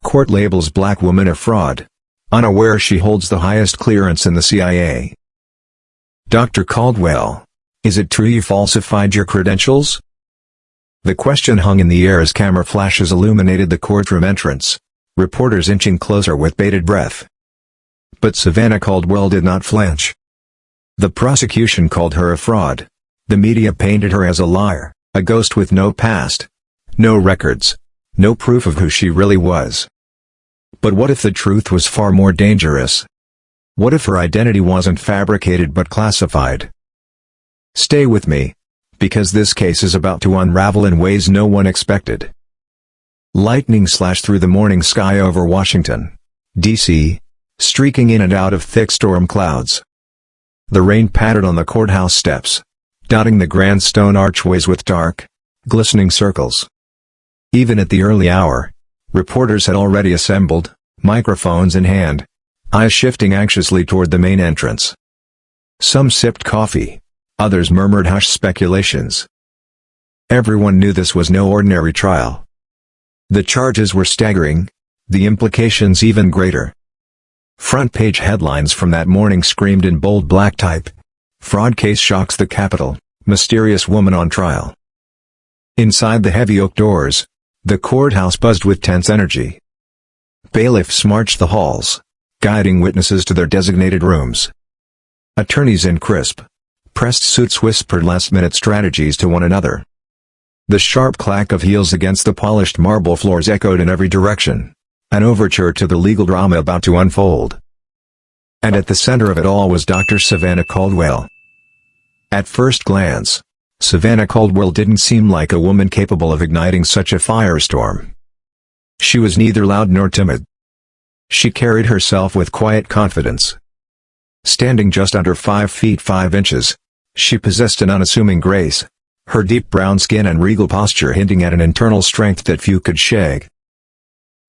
Court labels black woman a fraud, unaware she holds the highest clearance in the CIA. Dr. Caldwell, is it true you falsified your credentials? The question hung in the air as camera flashes illuminated the courtroom entrance, reporters inching closer with bated breath. But Savannah Caldwell did not flinch. The prosecution called her a fraud. The media painted her as a liar, a ghost with no past, no records, no proof of who she really was. But what if the truth was far more dangerous? What if her identity wasn't fabricated but classified? Stay with me, because this case is about to unravel in ways no one expected. Lightning slashed through the morning sky over Washington, D.C., streaking in and out of thick storm clouds. The rain pattered on the courthouse steps, dotting the grand stone archways with dark, glistening circles. Even at the early hour, reporters had already assembled, microphones in hand, eyes shifting anxiously toward the main entrance. Some sipped coffee, others murmured hushed speculations. Everyone knew this was no ordinary trial. The charges were staggering, the implications even greater. Front-page headlines from that morning screamed in bold black type, "Fraud case shocks the Capitol, mysterious woman on trial." Inside the heavy oak doors, the courthouse buzzed with tense energy. Bailiffs marched the halls, guiding witnesses to their designated rooms. Attorneys in crisp, pressed suits whispered last-minute strategies to one another. The sharp clack of heels against the polished marble floors echoed in every direction, an overture to the legal drama about to unfold. And at the center of it all was Dr. Savannah Caldwell. At first glance, Savannah Caldwell didn't seem like a woman capable of igniting such a firestorm. She was neither loud nor timid. She carried herself with quiet confidence. Standing just under 5 feet 5 inches, she possessed an unassuming grace, her deep brown skin and regal posture hinting at an internal strength that few could shake.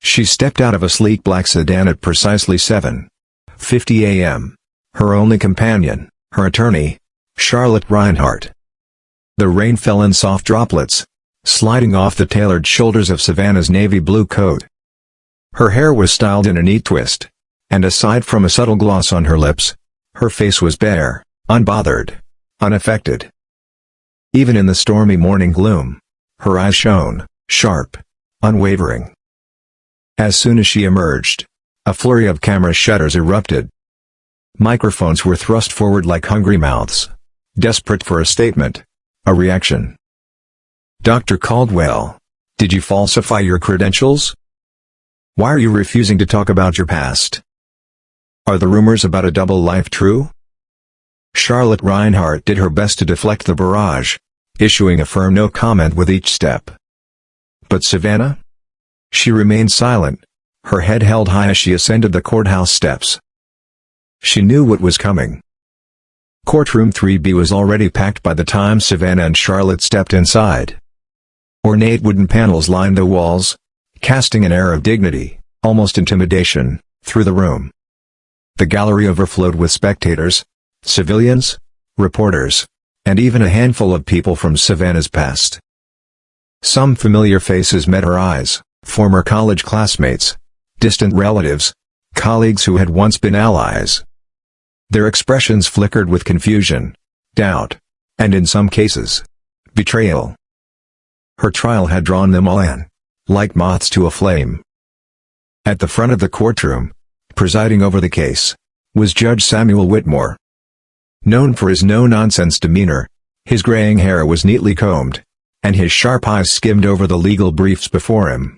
She stepped out of a sleek black sedan at precisely 7:50 a.m., her only companion, her attorney, Charlotte Reinhardt. The rain fell in soft droplets, sliding off the tailored shoulders of Savannah's navy blue coat. Her hair was styled in a neat twist, and aside from a subtle gloss on her lips, her face was bare, unbothered, unaffected. Even in the stormy morning gloom, her eyes shone, sharp, unwavering. As soon as she emerged, a flurry of camera shutters erupted. Microphones were thrust forward like hungry mouths, desperate for a statement, a reaction. "Dr. Caldwell, did you falsify your credentials? Why are you refusing to talk about your past? Are the rumors about a double life true?" Charlotte Reinhardt did her best to deflect the barrage, issuing a firm no comment with each step. But Savannah? She remained silent, her head held high as she ascended the courthouse steps. She knew what was coming. Courtroom 3B was already packed by the time Savannah and Charlotte stepped inside. Ornate wooden panels lined the walls, casting an air of dignity, almost intimidation, through the room. The gallery overflowed with spectators, civilians, reporters, and even a handful of people from Savannah's past. Some familiar faces met her eyes, former college classmates, distant relatives, colleagues who had once been allies. Their expressions flickered with confusion, doubt, and in some cases, betrayal. Her trial had drawn them all in, like moths to a flame. At the front of the courtroom, presiding over the case, was Judge Samuel Whitmore. Known for his no-nonsense demeanor, his graying hair was neatly combed, and his sharp eyes skimmed over the legal briefs before him.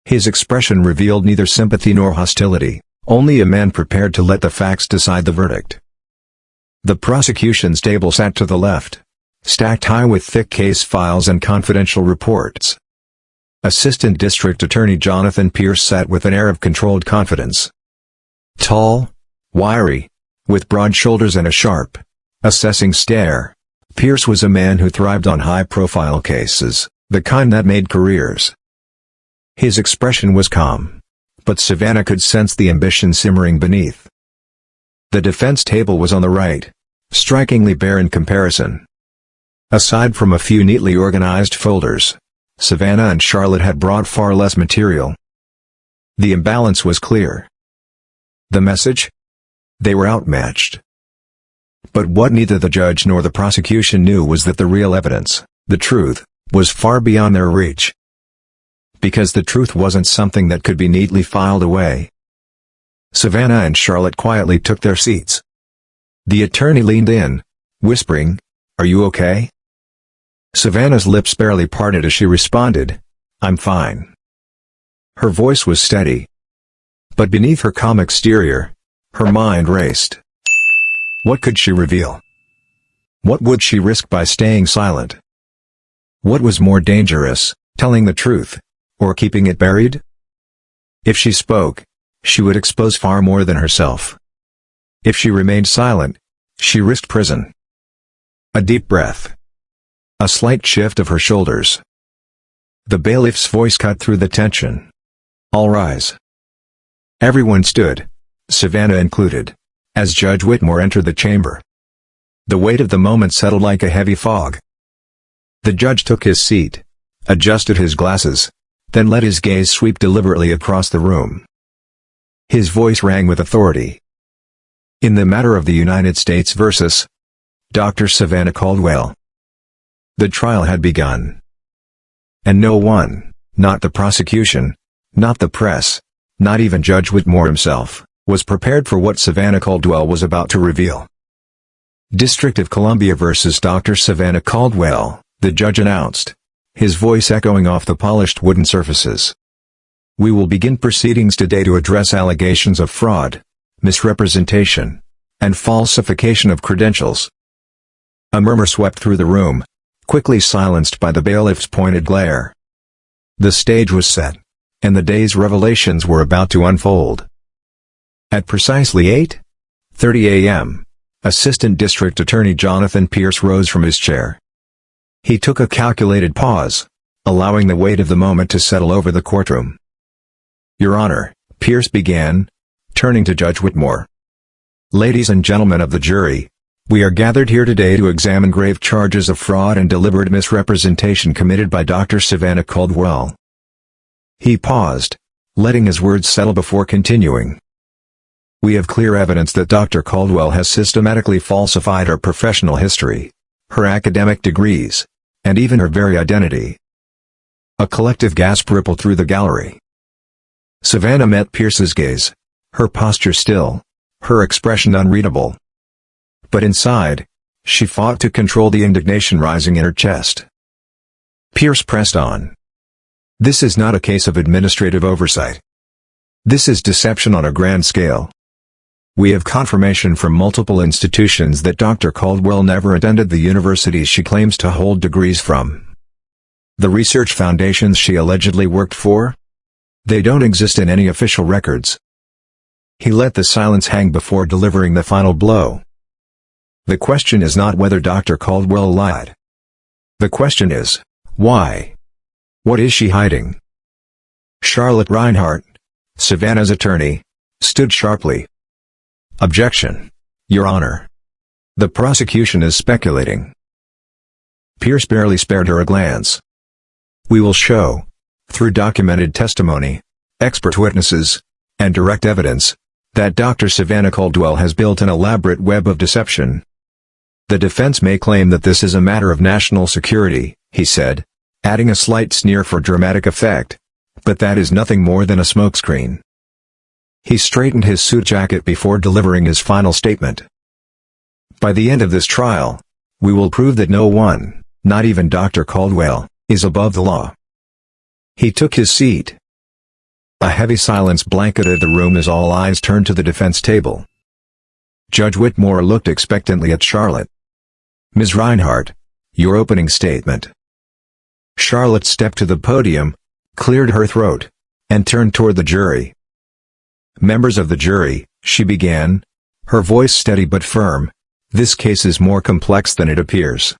His expression revealed neither sympathy nor hostility, only a man prepared to let the facts decide the verdict. The prosecution's table sat to the left, stacked high with thick case files and confidential reports. Assistant District Attorney Jonathan Pierce sat with an air of controlled confidence. Tall, wiry, with broad shoulders and a sharp, assessing stare, Pierce was a man who thrived on high-profile cases, the kind that made careers. His expression was calm, but Savannah could sense the ambition simmering beneath. The defense table was on the right, strikingly bare in comparison. Aside from a few neatly organized folders, Savannah and Charlotte had brought far less material. The imbalance was clear. The message? They were outmatched. But what neither the judge nor the prosecution knew was that the real evidence, the truth, was far beyond their reach. Because the truth wasn't something that could be neatly filed away. Savannah and Charlotte quietly took their seats. The attorney leaned in, whispering, "Are you okay?" Savannah's lips barely parted as she responded, "I'm fine." Her voice was steady. But beneath her calm exterior, her mind raced. What could she reveal? What would she risk by staying silent? What was more dangerous, telling the truth, or keeping it buried? If she spoke, she would expose far more than herself. If she remained silent, she risked prison. A deep breath. A slight shift of her shoulders. The bailiff's voice cut through the tension. "All rise." Everyone stood, Savannah included, as Judge Whitmore entered the chamber. The weight of the moment settled like a heavy fog. The judge took his seat, adjusted his glasses, then let his gaze sweep deliberately across the room. His voice rang with authority. In the matter of the United States versus Dr. Savannah Caldwell, the trial had begun. And no one, not the prosecution, not the press, not even Judge Whitmore himself, was prepared for what Savannah Caldwell was about to reveal. District of Columbia versus Dr. Savannah Caldwell, the judge announced, his voice echoing off the polished wooden surfaces. "We will begin proceedings today to address allegations of fraud, misrepresentation, and falsification of credentials." A murmur swept through the room, quickly silenced by the bailiff's pointed glare. The stage was set, and the day's revelations were about to unfold. At precisely 8:30 a.m., Assistant District Attorney Jonathan Pierce rose from his chair. He took a calculated pause, allowing the weight of the moment to settle over the courtroom. "Your Honor," Pierce began, turning to Judge Whitmore. "Ladies and gentlemen of the jury, we are gathered here today to examine grave charges of fraud and deliberate misrepresentation committed by Dr. Savannah Caldwell." He paused, letting his words settle before continuing. "We have clear evidence that Dr. Caldwell has systematically falsified her professional history, her academic degrees, and even her very identity." A collective gasp rippled through the gallery. Savannah met Pierce's gaze, her posture still, her expression unreadable. But inside, she fought to control the indignation rising in her chest. Pierce pressed on. "This is not a case of administrative oversight. This is deception on a grand scale. We have confirmation from multiple institutions that Dr. Caldwell never attended the universities she claims to hold degrees from. The research foundations she allegedly worked for? They don't exist in any official records." He let the silence hang before delivering the final blow. "The question is not whether Dr. Caldwell lied. The question is, why? What is she hiding?" Charlotte Reinhardt, Savannah's attorney, stood sharply. "Objection, Your Honor. The prosecution is speculating." Pierce barely spared her a glance. "We will show, through documented testimony, expert witnesses, and direct evidence, that Dr. Savannah Caldwell has built an elaborate web of deception. The defense may claim that this is a matter of national security," he said, adding a slight sneer for dramatic effect, "but that is nothing more than a smokescreen." He straightened his suit jacket before delivering his final statement. "By the end of this trial, we will prove that no one, not even Dr. Caldwell, is above the law." He took his seat. A heavy silence blanketed the room as all eyes turned to the defense table. Judge Whitmore looked expectantly at Charlotte. "Ms. Reinhardt, your opening statement." Charlotte stepped to the podium, cleared her throat, and turned toward the jury. "Members of the jury," she began, her voice steady but firm, "this case is more complex than it appears.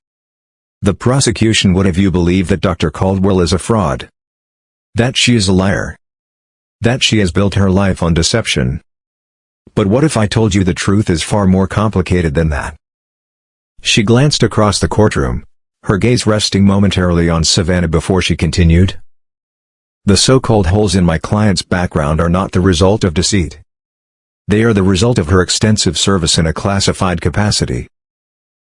The prosecution would have you believe that Dr. Caldwell is a fraud. That she is a liar. That she has built her life on deception. But what if I told you the truth is far more complicated than that?" She glanced across the courtroom, her gaze resting momentarily on Savannah before she continued. The so-called holes in my client's background are not the result of deceit. They are the result of her extensive service in a classified capacity.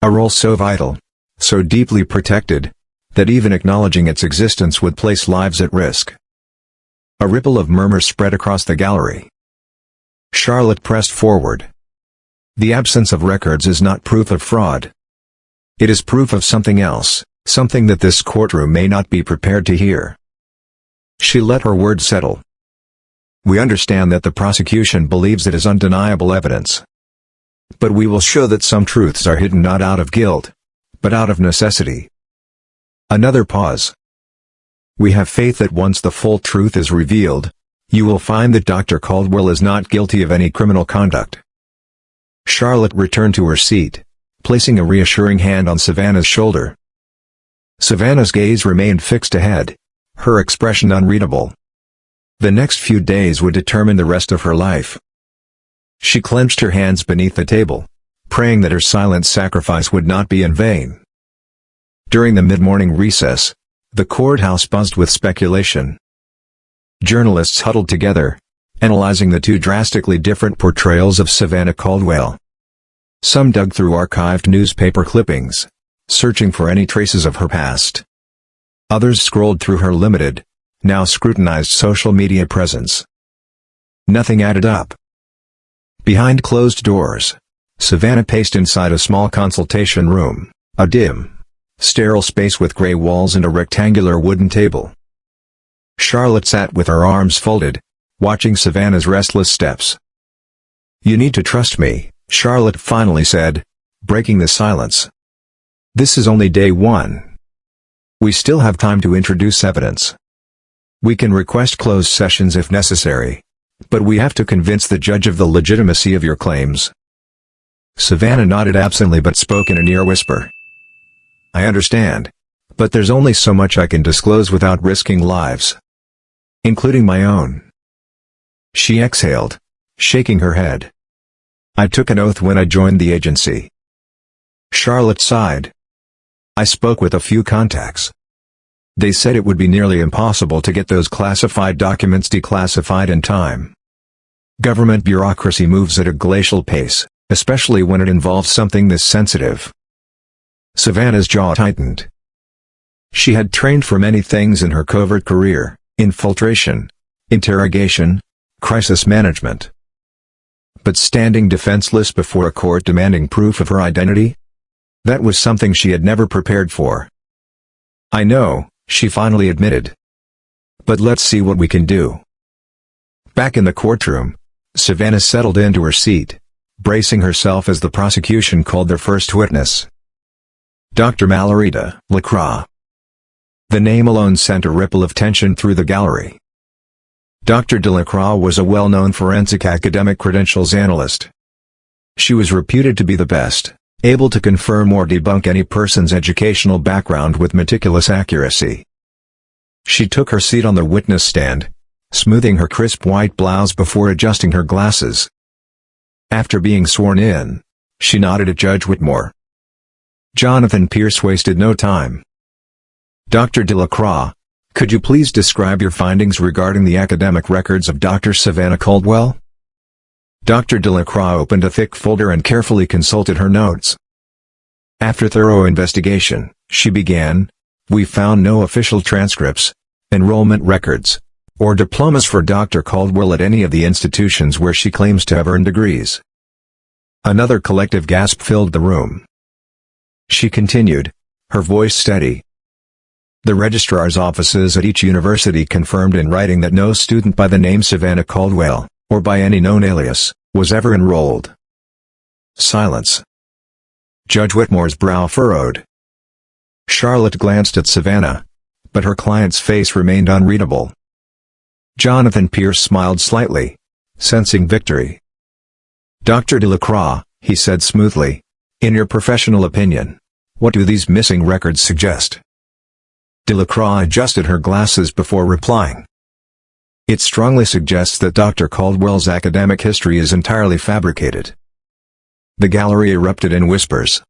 A role so vital, so deeply protected, that even acknowledging its existence would place lives at risk. A ripple of murmurs spread across the gallery. Charlotte pressed forward. The absence of records is not proof of fraud. It is proof of something else, something that this courtroom may not be prepared to hear. She let her words settle. We understand that the prosecution believes it is undeniable evidence. But we will show that some truths are hidden not out of guilt, but out of necessity. Another pause. We have faith that once the full truth is revealed, you will find that Dr. Caldwell is not guilty of any criminal conduct. Charlotte returned to her seat, placing a reassuring hand on Savannah's shoulder. Savannah's gaze remained fixed ahead, her expression unreadable. The next few days would determine the rest of her life. She clenched her hands beneath the table, praying that her silent sacrifice would not be in vain. During the mid-morning recess, the courthouse buzzed with speculation. Journalists huddled together, analyzing the two drastically different portrayals of Savannah Caldwell. Some dug through archived newspaper clippings, searching for any traces of her past. Others scrolled through her limited, now scrutinized social media presence. Nothing added up. Behind closed doors, Savannah paced inside a small consultation room, a dim, sterile space with gray walls and a rectangular wooden table. Charlotte sat with her arms folded, watching Savannah's restless steps. "You need to trust me," Charlotte finally said, breaking the silence. "This is only day one. We still have time to introduce evidence. We can request closed sessions if necessary, but we have to convince the judge of the legitimacy of your claims." Savannah nodded absently but spoke in a near whisper. "I understand, but there's only so much I can disclose without risking lives. Including my own." She exhaled, shaking her head. "I took an oath when I joined the agency." Charlotte sighed. "I spoke with a few contacts. They said it would be nearly impossible to get those classified documents declassified in time. Government bureaucracy moves at a glacial pace, especially when it involves something this sensitive." Savannah's jaw tightened. She had trained for many things in her covert career: infiltration, interrogation, crisis management. But standing defenseless before a court demanding proof of her identity? That was something she had never prepared for. "I know," she finally admitted. "But let's see what we can do." Back in the courtroom, Savannah settled into her seat, bracing herself as the prosecution called their first witness. Dr. Malloryta LaCroix. The name alone sent a ripple of tension through the gallery. Dr. Delacroix was a well-known forensic academic credentials analyst. She was reputed to be the best, able to confirm or debunk any person's educational background with meticulous accuracy. She took her seat on the witness stand, smoothing her crisp white blouse before adjusting her glasses. After being sworn in, she nodded at Judge Whitmore. Jonathan Pierce wasted no time. "Dr. Delacroix, could you please describe your findings regarding the academic records of Dr. Savannah Caldwell?" Dr. Delacroix opened a thick folder and carefully consulted her notes. "After thorough investigation," she began, "we found no official transcripts, enrollment records, or diplomas for Dr. Caldwell at any of the institutions where she claims to have earned degrees." Another collective gasp filled the room. She continued, her voice steady. "The registrar's offices at each university confirmed in writing that no student by the name Savannah Caldwell, or by any known alias, was ever enrolled." Silence. Judge Whitmore's brow furrowed. Charlotte glanced at Savannah, but her client's face remained unreadable. Jonathan Pierce smiled slightly, sensing victory. "Dr. Delacroix," he said smoothly, "in your professional opinion, what do these missing records suggest?" Delacroix adjusted her glasses before replying. "It strongly suggests that Dr. Caldwell's academic history is entirely fabricated." The gallery erupted in whispers.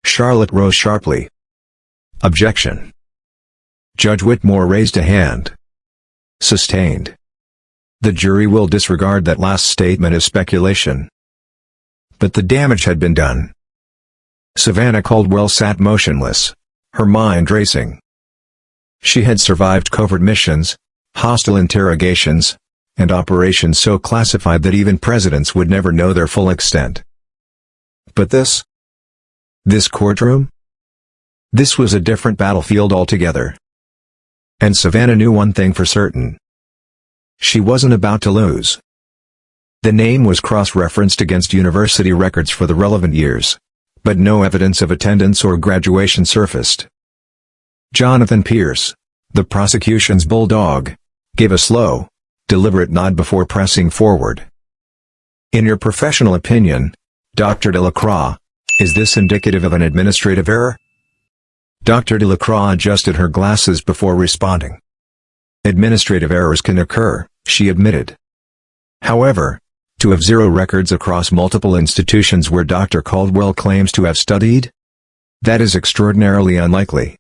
Charlotte rose sharply. "Objection." Judge Whitmore raised a hand. Sustained. The jury will disregard that last statement as speculation. But the damage had been done. Savannah Caldwell sat motionless, her mind racing. She had survived covert missions, hostile interrogations, and operations so classified that even presidents would never know their full extent. But this courtroom? This was a different battlefield altogether. And Savannah knew one thing for certain. She wasn't about to lose. The name was cross-referenced against university records for the relevant years, but no evidence of attendance or graduation surfaced. Jonathan Pierce, the prosecution's bulldog, gave a slow, deliberate nod before pressing forward. In your professional opinion, Dr. Delacroix, is this indicative of an administrative error? Dr. Delacroix adjusted her glasses before responding. Administrative errors can occur, she admitted. However, to have zero records across multiple institutions where Dr. Caldwell claims to have studied? That is extraordinarily unlikely.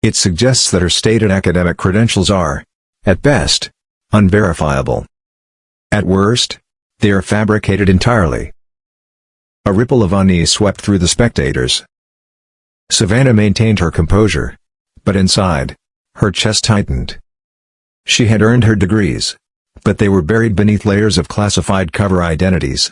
It suggests that her stated academic credentials are, at best, unverifiable. At worst, they are fabricated entirely. A ripple of unease swept through the spectators. Savannah maintained her composure, but inside, her chest tightened. She had earned her degrees, but they were buried beneath layers of classified cover identities.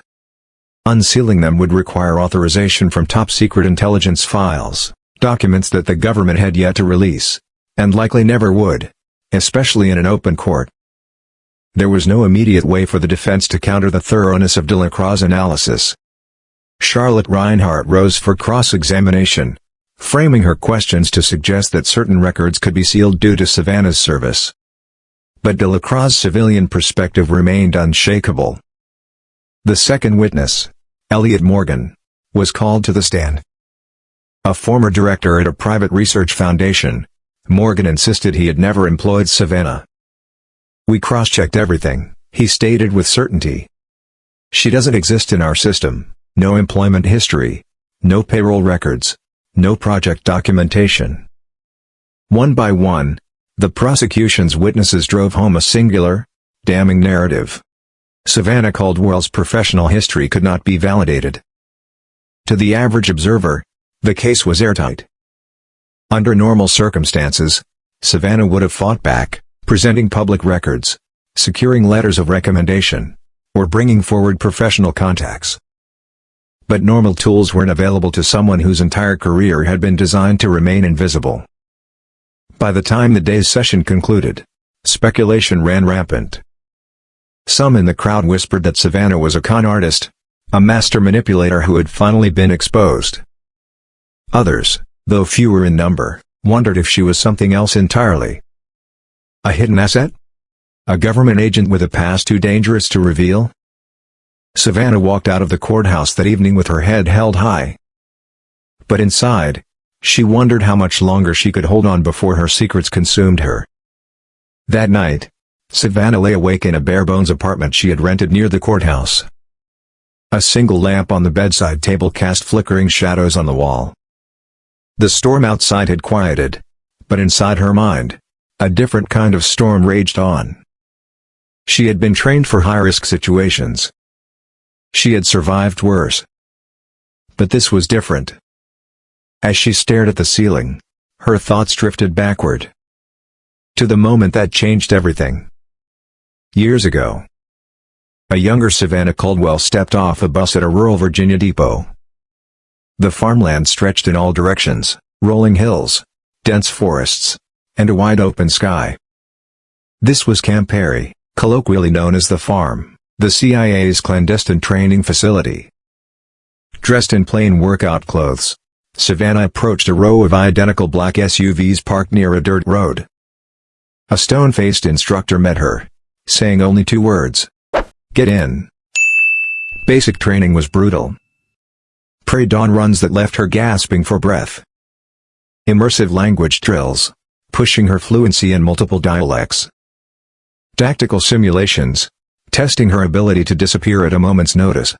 Unsealing them would require authorization from top-secret intelligence files, documents that the government had yet to release, and likely never would, especially in an open court. There was no immediate way for the defense to counter the thoroughness of Delacroix's analysis. Charlotte Reinhardt rose for cross-examination, framing her questions to suggest that certain records could be sealed due to Savannah's service. But Delacroix's civilian perspective remained unshakable. The second witness, Elliot Morgan, was called to the stand. A former director at a private research foundation, Morgan insisted he had never employed Savannah. "We cross-checked everything," he stated with certainty. "She doesn't exist in our system, no employment history, no payroll records, no project documentation." One by one, the prosecution's witnesses drove home a singular, damning narrative. Savannah Caldwell's professional history could not be validated. To the average observer, the case was airtight. Under normal circumstances, Savannah would have fought back, presenting public records, securing letters of recommendation, or bringing forward professional contacts. But normal tools weren't available to someone whose entire career had been designed to remain invisible. By the time the day's session concluded, speculation ran rampant. Some in the crowd whispered that Savannah was a con artist, a master manipulator who had finally been exposed. Others, though fewer in number, wondered if she was something else entirely. A hidden asset? A government agent with a past too dangerous to reveal? Savannah walked out of the courthouse that evening with her head held high. But inside, she wondered how much longer she could hold on before her secrets consumed her. That night, Savannah lay awake in a bare-bones apartment she had rented near the courthouse. A single lamp on the bedside table cast flickering shadows on the wall. The storm outside had quieted, but inside her mind, a different kind of storm raged on. She had been trained for high-risk situations. She had survived worse. But this was different. As she stared at the ceiling, her thoughts drifted backward. To the moment that changed everything. Years ago, a younger Savannah Caldwell stepped off a bus at a rural Virginia depot. The farmland stretched in all directions, rolling hills, dense forests, and a wide open sky. This was Camp Perry, colloquially known as the farm, the CIA's clandestine training facility. Dressed in plain workout clothes, Savannah approached a row of identical black SUVs parked near a dirt road. A stone-faced instructor met her, saying only 2 words. "Get in." Basic training was brutal. Pre-dawn runs that left her gasping for breath. Immersive language drills, pushing her fluency in multiple dialects. Tactical simulations, testing her ability to disappear at a moment's notice.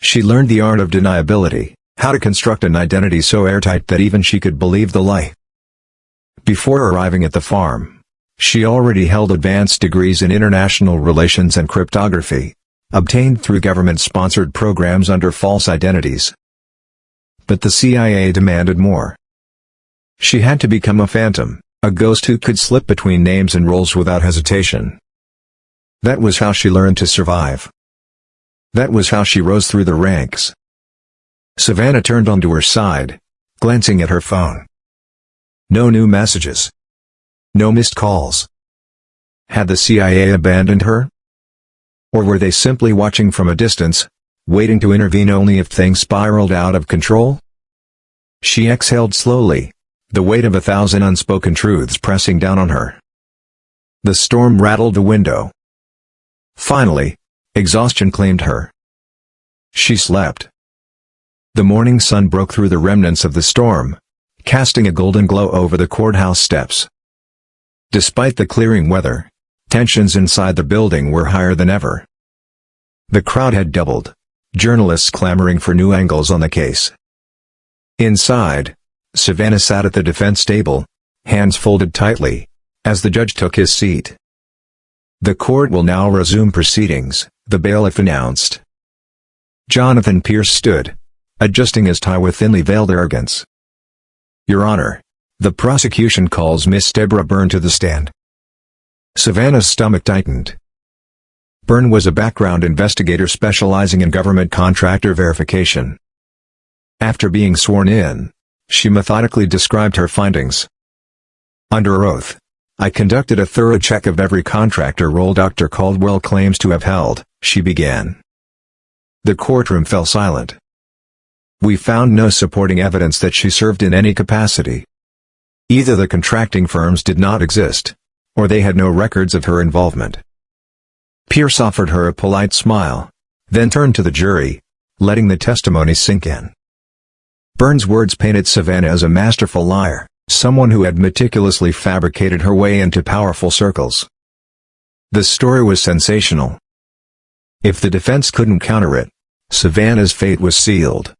She learned the art of deniability, how to construct an identity so airtight that even she could believe the lie. Before arriving at the farm, She already held advanced degrees in international relations and cryptography, obtained through government-sponsored programs under false identities. But the CIA demanded more. She had to become a phantom, a ghost who could slip between names and roles without hesitation. That was how she learned to survive. That was how she rose through the ranks. Savannah turned onto her side, glancing at her phone. No new messages. No missed calls. Had the CIA abandoned her? Or were they simply watching from a distance, waiting to intervene only if things spiraled out of control? She exhaled slowly, the weight of 1,000 unspoken truths pressing down on her. The storm rattled the window. Finally, exhaustion claimed her. She slept. The morning sun broke through the remnants of the storm, casting a golden glow over the courthouse steps. Despite the clearing weather, tensions inside the building were higher than ever. The crowd had doubled, journalists clamoring for new angles on the case. Inside, Savannah sat at the defense table, hands folded tightly, as the judge took his seat. "The court will now resume proceedings," the bailiff announced. Jonathan Pierce stood, adjusting his tie with thinly veiled arrogance. "Your Honor, the prosecution calls Miss Deborah Byrne to the stand." Savannah's stomach tightened. Byrne was a background investigator specializing in government contractor verification. After being sworn in, she methodically described her findings. "Under oath, I conducted a thorough check of every contractor role Dr. Caldwell claims to have held," she began. The courtroom fell silent. "We found no supporting evidence that she served in any capacity. Either the contracting firms did not exist, or they had no records of her involvement." Pierce offered her a polite smile, then turned to the jury, letting the testimony sink in. Byrne's words painted Savannah as a masterful liar, someone who had meticulously fabricated her way into powerful circles. The story was sensational. If the defense couldn't counter it, Savannah's fate was sealed.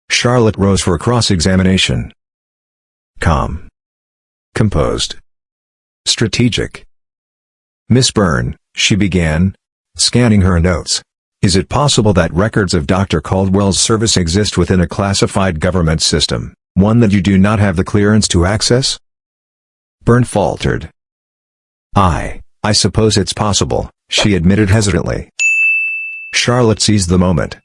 Charlotte rose for cross-examination. Calm. Composed. Strategic. "Miss Byrne," she began, scanning her notes, "is it possible that records of Dr. Caldwell's service exist within a classified government system, one that you do not have the clearance to access?" Byrne faltered. I suppose it's possible," she admitted hesitantly. Charlotte seized the moment.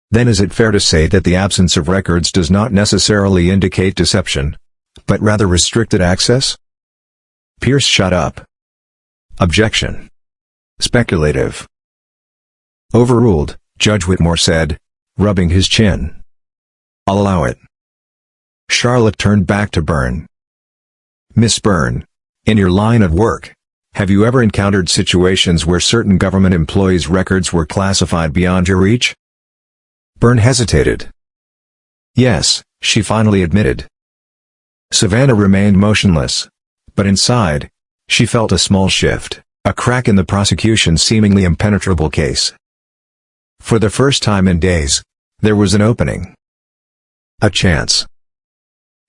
"Then is it fair to say that the absence of records does not necessarily indicate deception, but rather restricted access?" Pierce shut up. "Objection. Speculative." "Overruled," Judge Whitmore said, rubbing his chin. "I'll allow it." Charlotte turned back to Byrne. "Miss Byrne, in your line of work, have you ever encountered situations where certain government employees' records were classified beyond your reach?" Byrne hesitated. "Yes," she finally admitted. Savannah remained motionless, but inside, she felt a small shift, a crack in the prosecution's seemingly impenetrable case. For the first time in days, there was an opening. A chance.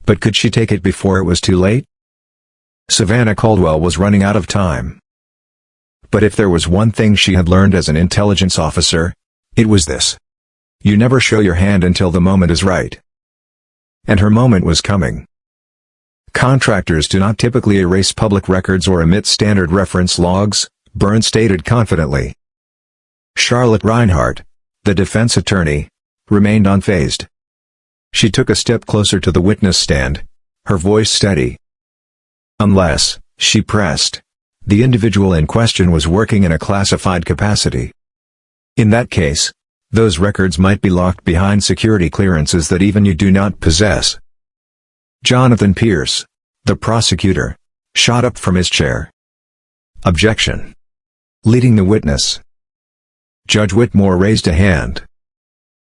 But could she take it before it was too late? Savannah Caldwell was running out of time. But if there was one thing she had learned as an intelligence officer, it was this. You never show your hand until the moment is right. And her moment was coming. Contractors do not typically erase public records or omit standard reference logs, Byrne stated confidently. Charlotte Reinhardt, the defense attorney, remained unfazed. She took a step closer to the witness stand, her voice steady. Unless, she pressed, the individual in question was working in a classified capacity. In that case, those records might be locked behind security clearances that even you do not possess. Jonathan Pierce, the prosecutor, shot up from his chair. Objection. Leading the witness. Judge Whitmore raised a hand.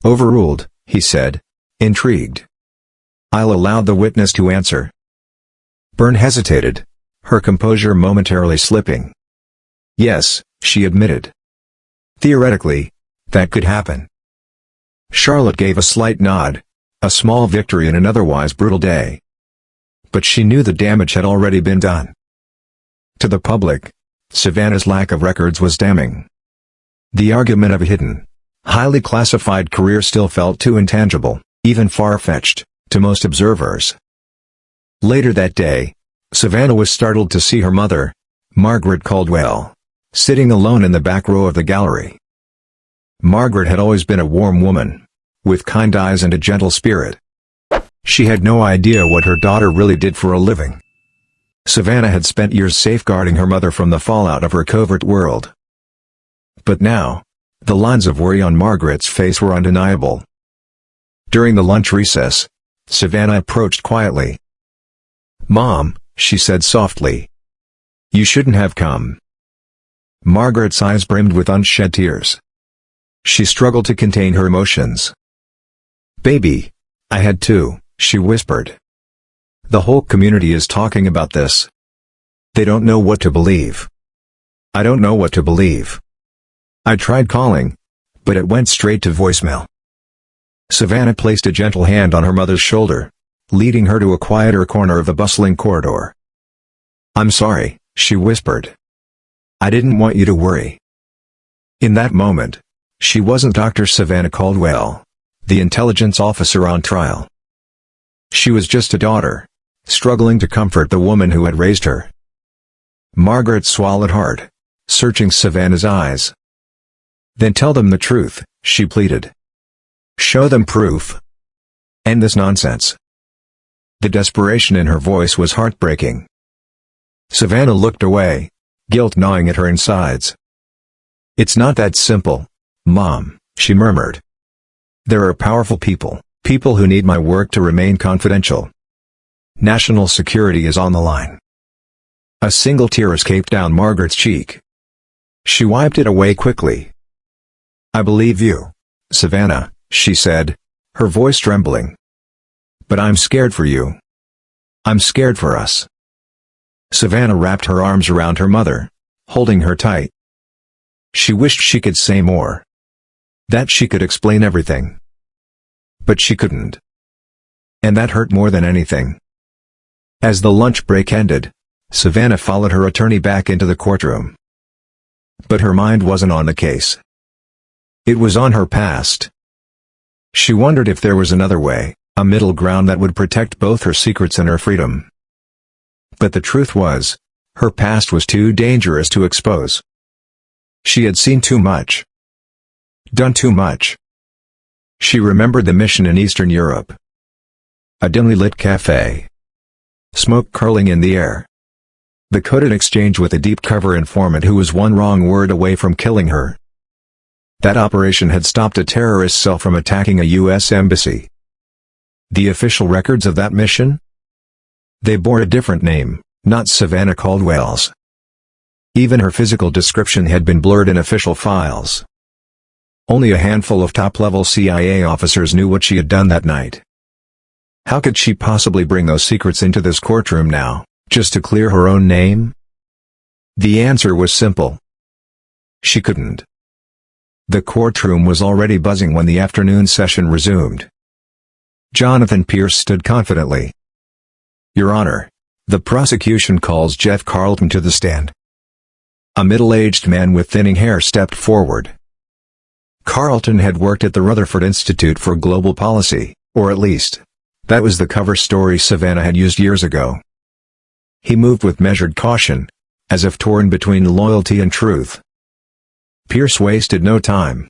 Overruled, he said, intrigued. I'll allow the witness to answer. Byrne hesitated, her composure momentarily slipping. Yes, she admitted. Theoretically, that could happen. Charlotte gave a slight nod, a small victory in an otherwise brutal day. But she knew the damage had already been done. To the public, Savannah's lack of records was damning. The argument of a hidden, highly classified career still felt too intangible, even far-fetched, to most observers. Later that day, Savannah was startled to see her mother, Margaret Caldwell, sitting alone in the back row of the gallery. Margaret had always been a warm woman, with kind eyes and a gentle spirit. She had no idea what her daughter really did for a living. Savannah had spent years safeguarding her mother from the fallout of her covert world. But now, the lines of worry on Margaret's face were undeniable. During the lunch recess, Savannah approached quietly. "Mom," she said softly. "You shouldn't have come." Margaret's eyes brimmed with unshed tears. She struggled to contain her emotions. "Baby, I had to," she whispered. "The whole community is talking about this. They don't know what to believe. I don't know what to believe. I tried calling, but it went straight to voicemail." Savannah placed a gentle hand on her mother's shoulder, leading her to a quieter corner of the bustling corridor. "I'm sorry," she whispered. "I didn't want you to worry." In that moment, she wasn't Dr. Savannah Caldwell, the intelligence officer on trial. She was just a daughter, struggling to comfort the woman who had raised her. Margaret swallowed hard, searching Savannah's eyes. "Then tell them the truth," she pleaded. "Show them proof. End this nonsense." The desperation in her voice was heartbreaking. Savannah looked away, guilt gnawing at her insides. "It's not that simple, Mom," she murmured. "There are powerful people who need my work to remain confidential. National security is on the line." A single tear escaped down Margaret's cheek. She wiped it away quickly. "I believe you, Savannah," she said, her voice trembling. "But I'm scared for you. I'm scared for us." Savannah wrapped her arms around her mother, holding her tight. She wished she could say more. That she could explain everything. But she couldn't. And that hurt more than anything. As the lunch break ended, Savannah followed her attorney back into the courtroom. But her mind wasn't on the case. It was on her past. She wondered if there was another way, a middle ground that would protect both her secrets and her freedom. But the truth was, her past was too dangerous to expose. She had seen too much. Done too much. She remembered the mission in Eastern Europe. A dimly lit cafe. Smoke curling in the air. The coded exchange with a deep-cover informant who was one wrong word away from killing her. That operation had stopped a terrorist cell from attacking a U.S. embassy. The official records of that mission? They bore a different name, not Savannah Caldwell's. Even her physical description had been blurred in official files. Only a handful of top-level CIA officers knew what she had done that night. How could she possibly bring those secrets into this courtroom now, just to clear her own name? The answer was simple. She couldn't. The courtroom was already buzzing when the afternoon session resumed. Jonathan Pierce stood confidently. "Your Honor, the prosecution calls Jeff Carlton to the stand." A middle-aged man with thinning hair stepped forward. Carlton had worked at the Rutherford Institute for Global Policy, or at least, that was the cover story Savannah had used years ago. He moved with measured caution, as if torn between loyalty and truth. Pierce wasted no time.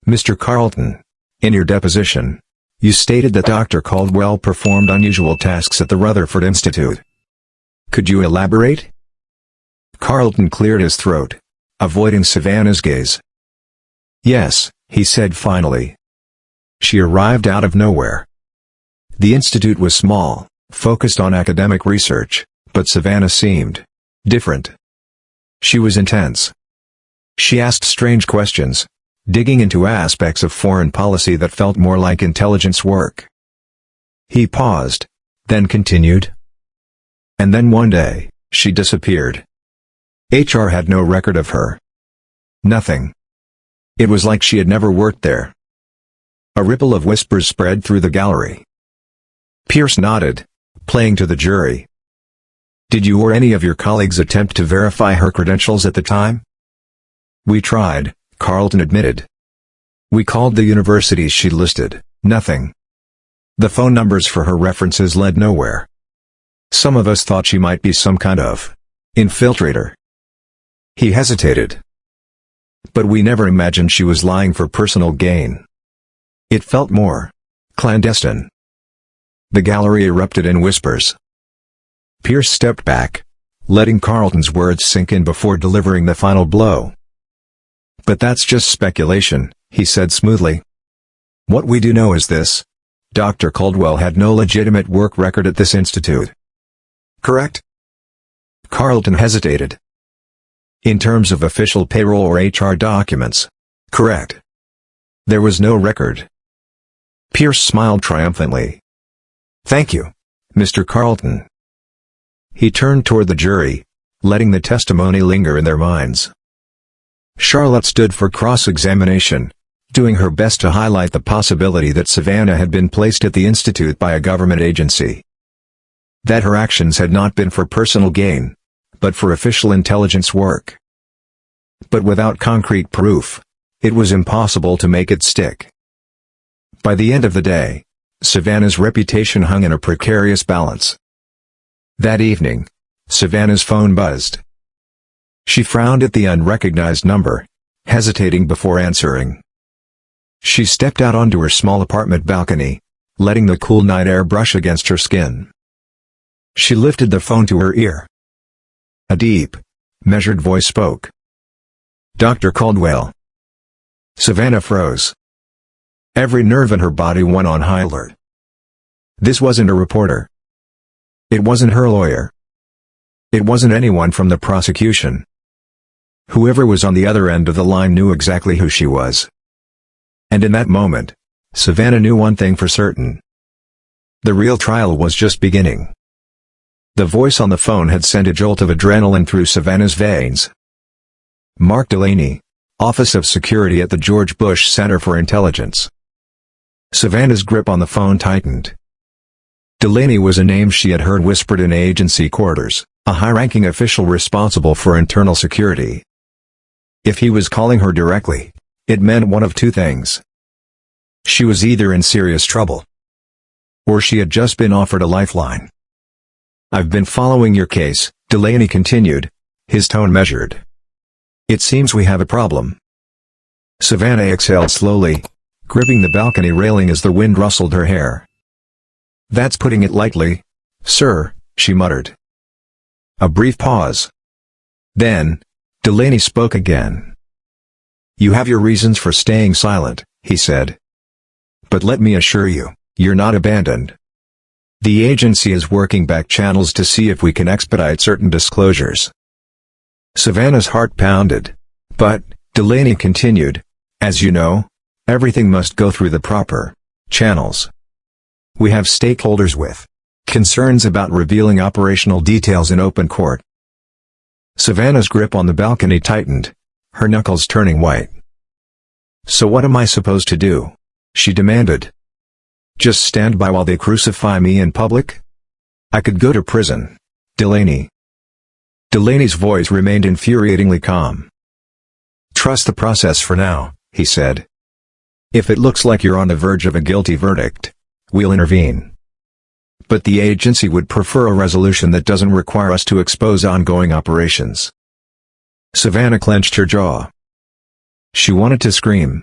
"Mr. Carlton, in your deposition, you stated that Dr. Caldwell performed unusual tasks at the Rutherford Institute. Could you elaborate?" Carlton cleared his throat, avoiding Savannah's gaze. "Yes," he said finally. She arrived out of nowhere. The institute was small, focused on academic research, but Savannah seemed different. She was intense. She asked strange questions, digging into aspects of foreign policy that felt more like intelligence work. He paused, then continued. "And then one day, she disappeared. HR had no record of her. Nothing. It was like she had never worked there." A ripple of whispers spread through the gallery. Pierce nodded, playing to the jury. Did you or any of your colleagues attempt to verify her credentials at the time? We tried, Carlton admitted. We called the universities she listed, nothing. The phone numbers for her references led nowhere. Some of us thought she might be some kind of infiltrator. He hesitated. But we never imagined she was lying for personal gain. It felt more clandestine. The gallery erupted in whispers. Pierce stepped back, letting Carlton's words sink in before delivering the final blow. But that's just speculation, he said smoothly. What we do know is this. Dr. Caldwell had no legitimate work record at this institute. Correct? Carlton hesitated. In terms of official payroll or HR documents, correct. There was no record. Pierce smiled triumphantly. Thank you, Mr. Carlton. He turned toward the jury, letting the testimony linger in their minds. Charlotte stood for cross-examination, doing her best to highlight the possibility that Savannah had been placed at the institute by a government agency. That her actions had not been for personal gain, but for official intelligence work. But without concrete proof, it was impossible to make it stick. By the end of the day, Savannah's reputation hung in a precarious balance. That evening, Savannah's phone buzzed. She frowned at the unrecognized number, hesitating before answering. She stepped out onto her small apartment balcony, letting the cool night air brush against her skin. She lifted the phone to her ear. A deep, measured voice spoke. Dr. Caldwell. Savannah froze. Every nerve in her body went on high alert. This wasn't a reporter. It wasn't her lawyer. It wasn't anyone from the prosecution. Whoever was on the other end of the line knew exactly who she was. And in that moment, Savannah knew one thing for certain. The real trial was just beginning. The voice on the phone had sent a jolt of adrenaline through Savannah's veins. Mark Delaney, Office of Security at the George Bush Center for Intelligence. Savannah's grip on the phone tightened. Delaney was a name she had heard whispered in agency quarters, a high-ranking official responsible for internal security. If he was calling her directly, it meant one of two things. She was either in serious trouble, or she had just been offered a lifeline. I've been following your case, Delaney continued, his tone measured. It seems we have a problem. Savannah exhaled slowly, gripping the balcony railing as the wind rustled her hair. That's putting it lightly, sir, she muttered. A brief pause. Then, Delaney spoke again. You have your reasons for staying silent, he said. But let me assure you, you're not abandoned. The agency is working back channels to see if we can expedite certain disclosures. Savannah's heart pounded. But, Delaney continued, as you know, everything must go through the proper channels. We have stakeholders with concerns about revealing operational details in open court. Savannah's grip on the balcony tightened, her knuckles turning white. So what am I supposed to do? She demanded. Just stand by while they crucify me in public? I could go to prison, Delaney. Delaney's voice remained infuriatingly calm. Trust the process for now, he said. If it looks like you're on the verge of a guilty verdict, we'll intervene. But the agency would prefer a resolution that doesn't require us to expose ongoing operations. Savannah clenched her jaw. She wanted to scream.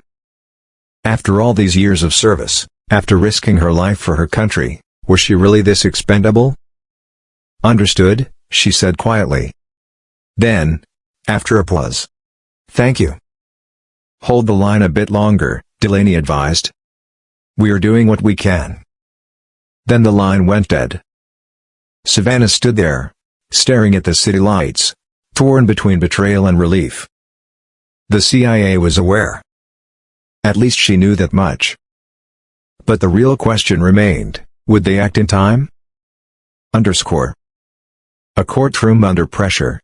After all these years of service, after risking her life for her country, was she really this expendable? Understood, she said quietly. Then, after a pause. Thank you. Hold the line a bit longer, Delaney advised. We are doing what we can. Then the line went dead. Savannah stood there, staring at the city lights, torn between betrayal and relief. The CIA was aware. At least she knew that much. But the real question remained, would they act in time? A courtroom under pressure.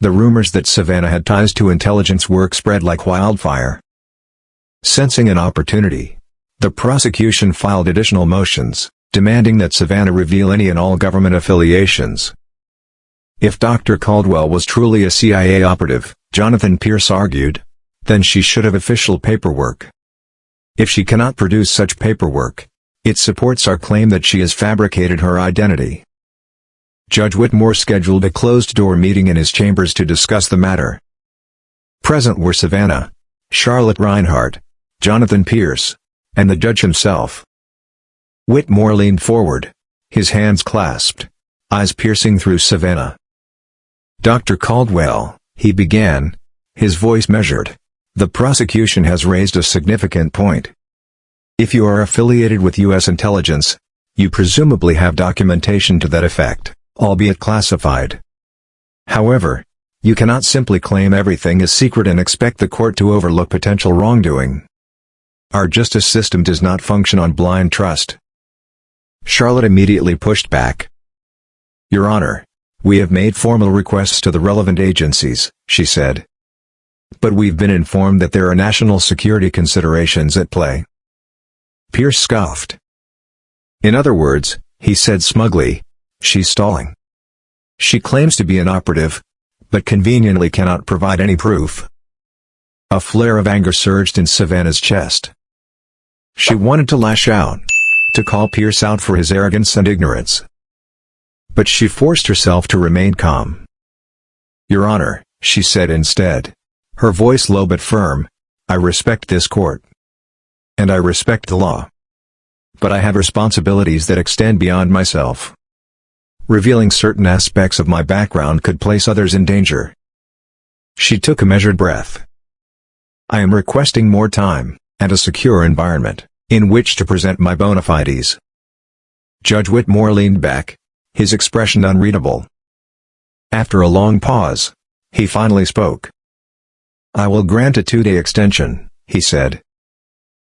The rumors that Savannah had ties to intelligence work spread like wildfire. Sensing an opportunity, the prosecution filed additional motions, demanding that Savannah reveal any and all government affiliations. If Dr. Caldwell was truly a CIA operative, Jonathan Pierce argued, then she should have official paperwork. If she cannot produce such paperwork, it supports our claim that she has fabricated her identity. Judge Whitmore scheduled a closed-door meeting in his chambers to discuss the matter. Present were Savannah, Charlotte Reinhardt, Jonathan Pierce, and the judge himself. Whitmore leaned forward, his hands clasped, eyes piercing through Savannah. "Dr. Caldwell," he began, his voice measured, "the prosecution has raised a significant point. If you are affiliated with U.S. intelligence, you presumably have documentation to that effect, albeit classified. However, you cannot simply claim everything is secret and expect the court to overlook potential wrongdoing. Our justice system does not function on blind trust." Charlotte immediately pushed back. "Your Honor, we have made formal requests to the relevant agencies," she said. "But we've been informed that there are national security considerations at play." Pierce scoffed. "In other words," he said smugly, "she's stalling. She claims to be an operative, but conveniently cannot provide any proof." A flare of anger surged in Savannah's chest. She wanted to lash out, to call Pierce out for his arrogance and ignorance. But she forced herself to remain calm. "Your Honor," she said instead, her voice low but firm, "I respect this court. And I respect the law. But I have responsibilities that extend beyond myself. Revealing certain aspects of my background could place others in danger." She took a measured breath. "I am requesting more time, and a secure environment, in which to present my bona fides." Judge Whitmore leaned back, his expression unreadable. After a long pause, he finally spoke. "I will grant a 2-day extension," he said.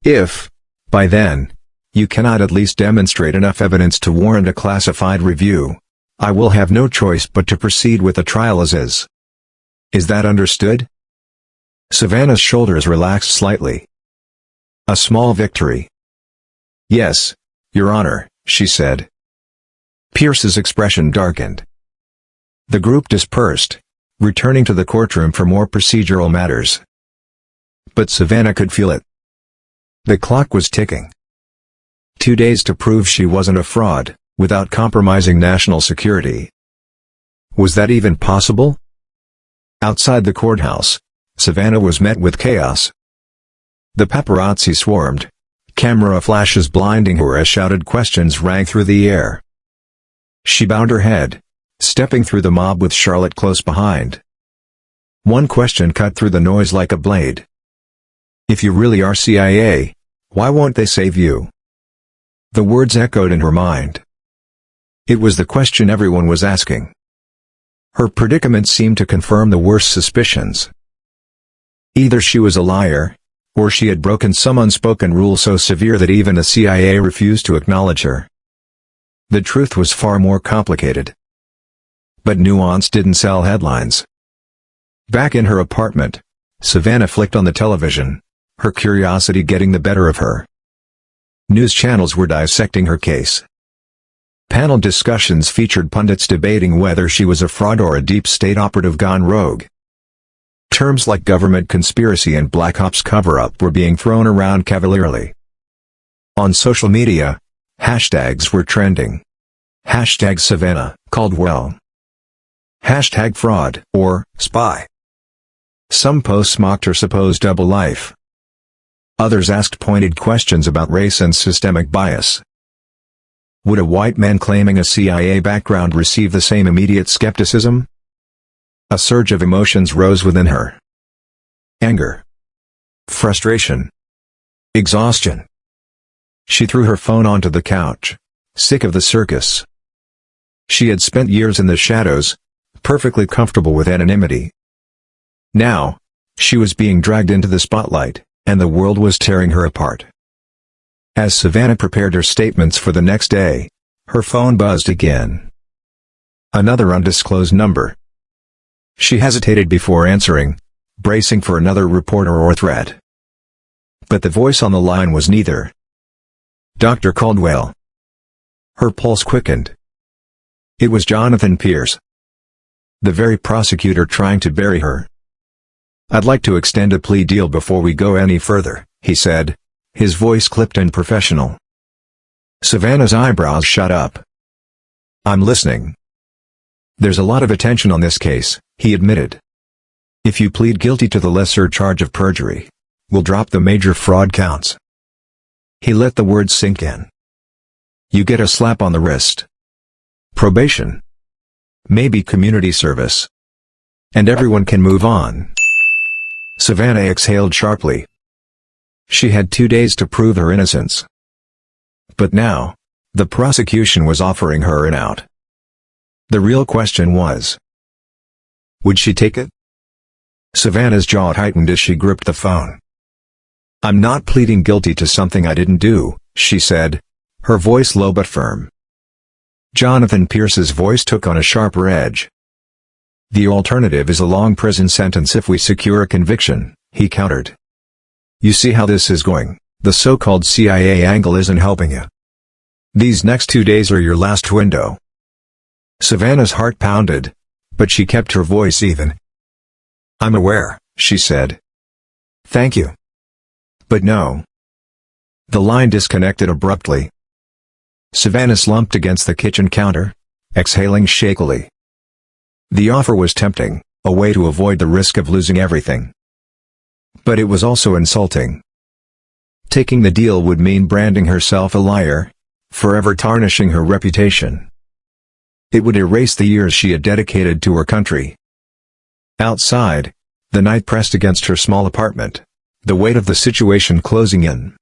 "If, by then, you cannot at least demonstrate enough evidence to warrant a classified review, I will have no choice but to proceed with the trial as is. Is that understood?" Savannah's shoulders relaxed slightly. "A small victory." "Yes, Your Honor," she said. Pierce's expression darkened. The group dispersed, returning to the courtroom for more procedural matters. But Savannah could feel it. The clock was ticking. 2 days to prove she wasn't a fraud, without compromising national security. Was that even possible? Outside the courthouse, Savannah was met with chaos. The paparazzi swarmed, camera flashes blinding her as shouted questions rang through the air. She bowed her head, stepping through the mob with Charlotte close behind. One question cut through the noise like a blade. "If you really are CIA, why won't they save you?" The words echoed in her mind. It was the question everyone was asking. Her predicament seemed to confirm the worst suspicions. Either she was a liar, or she had broken some unspoken rule so severe that even the CIA refused to acknowledge her. The truth was far more complicated. But nuance didn't sell headlines. Back in her apartment, Savannah flicked on the television, her curiosity getting the better of her. News channels were dissecting her case. Panel discussions featured pundits debating whether she was a fraud or a deep state operative gone rogue. Terms like government conspiracy and Black Ops cover-up were being thrown around cavalierly. On social media, hashtags were trending. Hashtag Savannah Caldwell. Hashtag fraud or spy. Some posts mocked her supposed double life. Others asked pointed questions about race and systemic bias. Would a white man claiming a CIA background receive the same immediate skepticism? A surge of emotions rose within her. Anger. Frustration. Exhaustion. She threw her phone onto the couch, sick of the circus. She had spent years in the shadows, perfectly comfortable with anonymity. Now, she was being dragged into the spotlight, and the world was tearing her apart. As Savannah prepared her statements for the next day, her phone buzzed again. Another undisclosed number. She hesitated before answering, bracing for another reporter or threat. But the voice on the line was neither. Dr. Caldwell. Her pulse quickened. It was Jonathan Pierce. the very prosecutor trying to bury her. "I'd like to extend a plea deal before we go any further," he said, his voice clipped and professional. Savannah's eyebrows shot up. "I'm listening." "There's a lot of attention on this case," he admitted. "If you plead guilty to the lesser charge of perjury, we'll drop the major fraud counts." He let the words sink in. "You get a slap on the wrist. Probation. Maybe community service. And everyone can move on." Savannah exhaled sharply. She had 2 days to prove her innocence. But now, the prosecution was offering her an out. The real question was, would she take it? Savannah's jaw tightened as she gripped the phone. "I'm not pleading guilty to something I didn't do," she said, her voice low but firm. Jonathan Pierce's voice took on a sharper edge. "The alternative is a long prison sentence if we secure a conviction," he countered. "You see how this is going, the so-called CIA angle isn't helping you. These next 2 days are your last window." Savannah's heart pounded, but she kept her voice even. "I'm aware," she said. "Thank you. But no." The line disconnected abruptly. Savannah slumped against the kitchen counter, exhaling shakily. The offer was tempting, a way to avoid the risk of losing everything. But it was also insulting. Taking the deal would mean branding herself a liar, forever tarnishing her reputation. It would erase the years she had dedicated to her country. Outside, the night pressed against her small apartment, the weight of the situation closing in.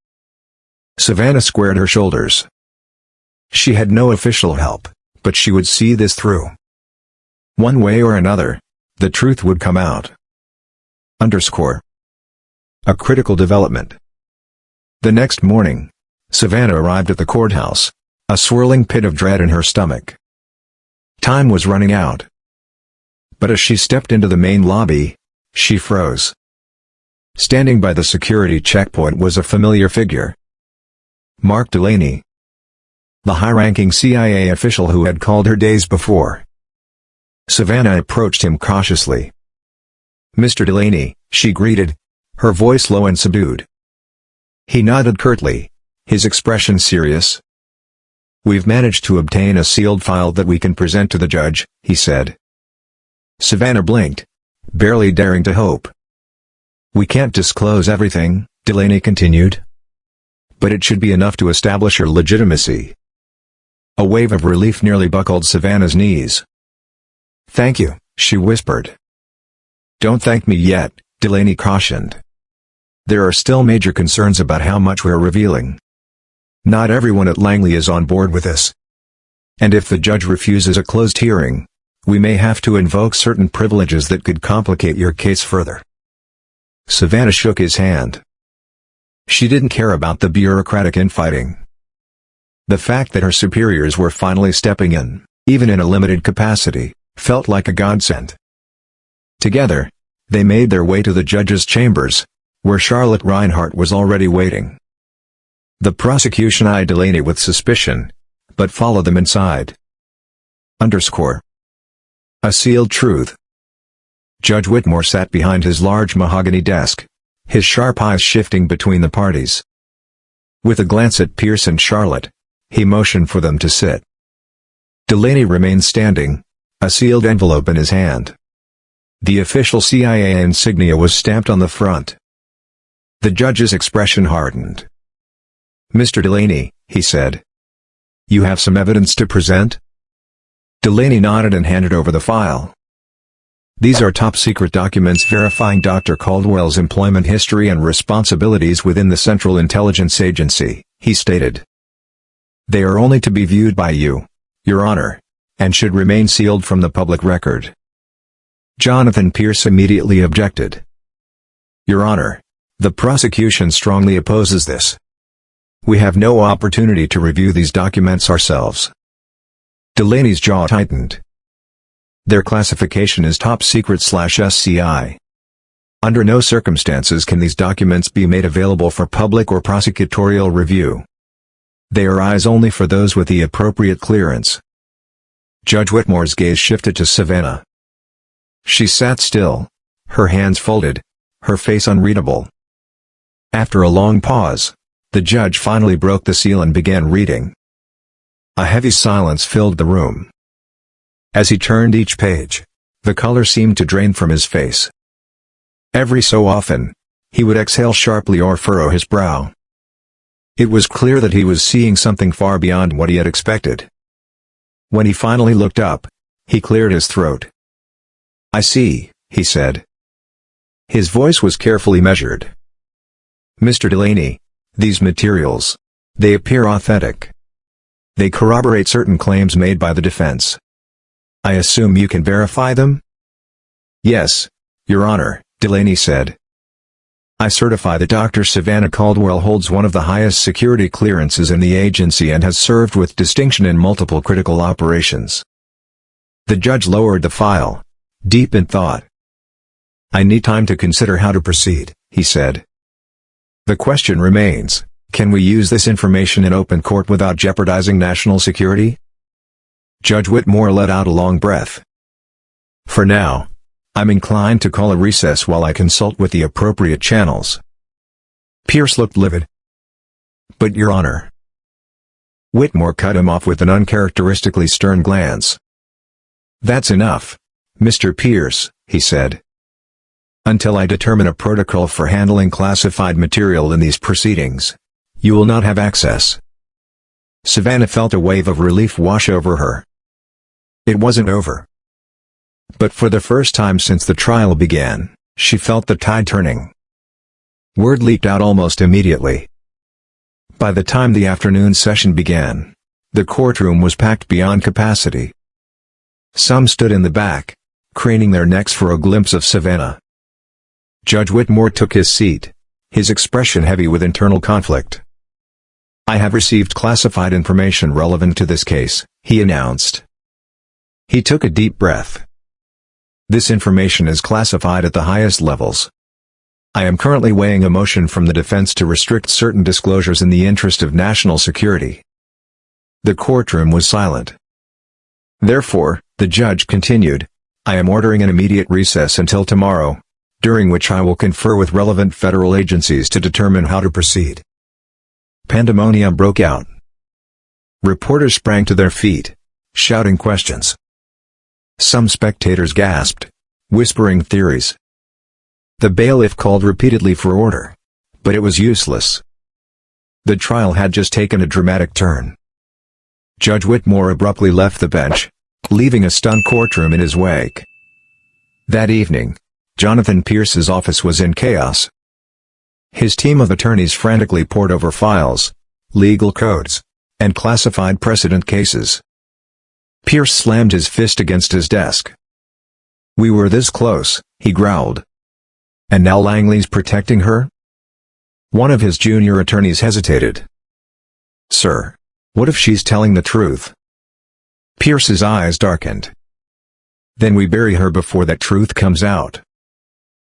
Savannah squared her shoulders. She had no official help, but she would see this through. One way or another, the truth would come out. A critical development. The next morning, Savannah arrived at the courthouse, a swirling pit of dread in her stomach. Time was running out. But as she stepped into the main lobby, she froze. Standing by the security checkpoint was a familiar figure. Mark Delaney, the high-ranking CIA official who had called her days before. Savannah approached him cautiously. "Mr. Delaney," she greeted, her voice low and subdued. He nodded curtly, his expression serious. "We've managed to obtain a sealed file that we can present to the judge," he said. Savannah blinked, barely daring to hope. "We can't disclose everything," Delaney continued. "But it should be enough to establish your legitimacy." A wave of relief nearly buckled Savannah's knees. "Thank you," she whispered. "Don't thank me yet," Delaney cautioned. "There are still major concerns about how much we're revealing. Not everyone at Langley is on board with this. And if the judge refuses a closed hearing, we may have to invoke certain privileges that could complicate your case further." Savannah shook his hand. She didn't care about the bureaucratic infighting. The fact that her superiors were finally stepping in, even in a limited capacity, felt like a godsend. Together, they made their way to the judge's chambers, where Charlotte Reinhardt was already waiting. The prosecution eyed Delaney with suspicion, but followed them inside. A sealed truth. Judge Whitmore sat behind his large mahogany desk, his sharp eyes shifting between the parties. With a glance at Pierce and Charlotte, he motioned for them to sit. Delaney remained standing, a sealed envelope in his hand. The official CIA insignia was stamped on the front. The judge's expression hardened. "Mr. Delaney," he said. "You have some evidence to present?" Delaney nodded and handed over the file. "These are top-secret documents verifying Dr. Caldwell's employment history and responsibilities within the Central Intelligence Agency," he stated. "They are only to be viewed by you, Your Honor, and should remain sealed from the public record." Jonathan Pierce immediately objected. "Your Honor, the prosecution strongly opposes this. We have no opportunity to review these documents ourselves." Delaney's jaw tightened. "Their classification is top secret/SCI. Under no circumstances can these documents be made available for public or prosecutorial review. They are eyes only for those with the appropriate clearance." Judge Whitmore's gaze shifted to Savannah. She sat still, her hands folded, her face unreadable. After a long pause, the judge finally broke the seal and began reading. A heavy silence filled the room. As he turned each page, the color seemed to drain from his face. Every so often, he would exhale sharply or furrow his brow. It was clear that he was seeing something far beyond what he had expected. When he finally looked up, he cleared his throat. "I see," he said. His voice was carefully measured. "Mr. Delaney, these materials, they appear authentic. They corroborate certain claims made by the defense. I assume you can verify them?" "Yes, Your Honor," Delaney said. "I certify that Dr. Savannah Caldwell holds one of the highest security clearances in the agency and has served with distinction in multiple critical operations." The judge lowered the file, deep in thought. "I need time to consider how to proceed," he said. "The question remains, can we use this information in open court without jeopardizing national security?" Judge Whitmore let out a long breath. "For now, I'm inclined to call a recess while I consult with the appropriate channels." Pierce looked livid. "But Your Honor." Whitmore cut him off with an uncharacteristically stern glance. "That's enough, Mr. Pierce," he said. "Until I determine a protocol for handling classified material in these proceedings, you will not have access." Savannah felt a wave of relief wash over her. It wasn't over. But for the first time since the trial began, she felt the tide turning. Word leaked out almost immediately. By the time the afternoon session began, the courtroom was packed beyond capacity. Some stood in the back, craning their necks for a glimpse of Savannah. Judge Whitmore took his seat, his expression heavy with internal conflict. "I have received classified information relevant to this case," he announced. He took a deep breath. "This information is classified at the highest levels. I am currently weighing a motion from the defense to restrict certain disclosures in the interest of national security." The courtroom was silent. "Therefore," the judge continued, "I am ordering an immediate recess until tomorrow, during which I will confer with relevant federal agencies to determine how to proceed." Pandemonium broke out. Reporters sprang to their feet, shouting questions. Some spectators gasped, whispering theories. The bailiff called repeatedly for order, but it was useless. The trial had just taken a dramatic turn. Judge Whitmore abruptly left the bench, leaving a stunned courtroom in his wake. That evening, Jonathan Pierce's office was in chaos. His team of attorneys frantically pored over files, legal codes, and classified precedent cases. Pierce slammed his fist against his desk. "We were this close," he growled. "And now Langley's protecting her?" One of his junior attorneys hesitated. "Sir, what if she's telling the truth?" Pierce's eyes darkened. "Then we bury her before that truth comes out."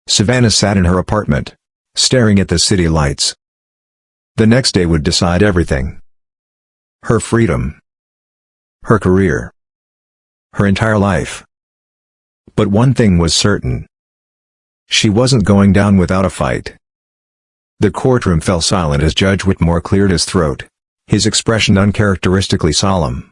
Savannah sat in her apartment, staring at the city lights. The next day would decide everything. Her freedom. Her career. Her entire life. But one thing was certain. She wasn't going down without a fight. The courtroom fell silent as Judge Whitmore cleared his throat, his expression uncharacteristically solemn.